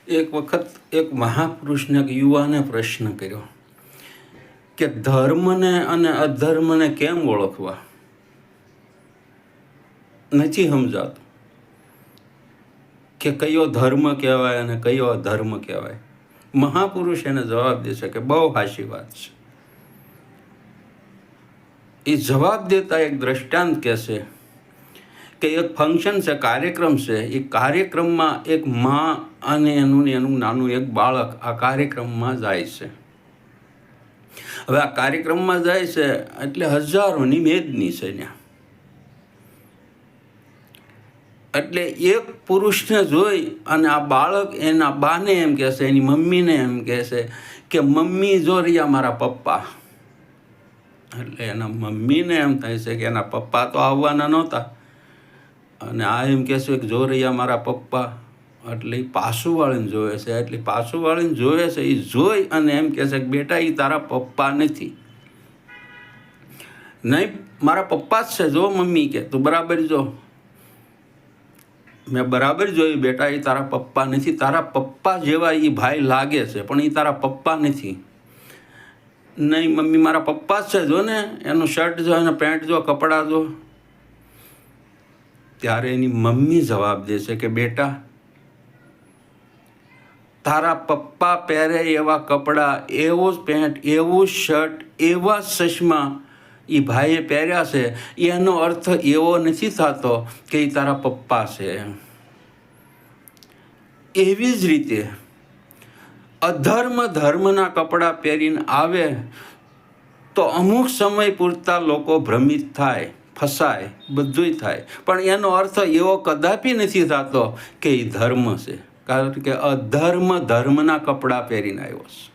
એક વખત એક મહાપુરુષને એક યુવાને પ્રશ્ન કર્યો કે ધર્મને અને અધર્મને કેમ ઓળખવા? નથી સમજાતું કે કયો ધર્મ કહેવાય અને કયો અધર્મ કહેવાય. મહાપુરુષ એને જવાબ દે છે કે બહુ હાચી વાત છે. એ જવાબ દેતા એક દ્રષ્ટાંત કહેશે કે એક ફંક્શન છે, કાર્યક્રમ છે. એ કાર્યક્રમમાં એક માં અને એનું નાનું એક બાળક આ કાર્યક્રમમાં જાય છે. હવે આ કાર્યક્રમમાં જાય છે એટલે હજારોની મેદની છે ત્યાં. એટલે એક પુરુષને જોઈ અને આ બાળક એના બાને એમ કહેશે, એની મમ્મીને એમ કહેશે કે મમ્મી જો રહ્યા મારા પપ્પા. એટલે એના મમ્મીને એમ થાય છે કે એના પપ્પા તો આવવાના નહોતા અને આ એમ કહેશે કે જો રહ્યા મારા પપ્પા. એટલે એ પાછું વાળીને જોવે છે. એટલે પાછું વાળીને જોવે છે. એ જોઈ અને એમ કહેશે કે બેટા એ તારા પપ્પા નથી. નહીં, મારા પપ્પા જ છે. જો મમ્મી કે તું બરાબર જો. મેં બરાબર જોયું બેટા, એ તારા પપ્પા નથી. તારા પપ્પા જેવા એ ભાઈ લાગે છે પણ એ તારા પપ્પા નથી. નહીં મમ્મી, મારા પપ્પા જ છે. જો ને એનું શર્ટ જો, એનું પેન્ટ જો, કપડાં જો. ત્યારે એની મમ્મી જવાબ દે છે કે બેટા, તારા પપ્પા પહેરે એવા કપડાં, એવો જ પેન્ટ, એવું શર્ટ, એવા ચશ્મા એ ભાઈએ પહેર્યા છે. એનો અર્થ એવો નથી થતો કે એ તારા પપ્પા છે. એવી જ રીતે અધર્મ ધર્મના કપડાં પહેરીને આવે તો અમુક સમય પૂરતા લોકો ભ્રમિત થાય, ફસાય, બધુંય થાય. પણ એનો અર્થ એવો કદાપી નથી થતો કે એ ધર્મ છે. કારણ કે અધર્મ ધર્મના કપડાં પહેરીને આવ્યો છે.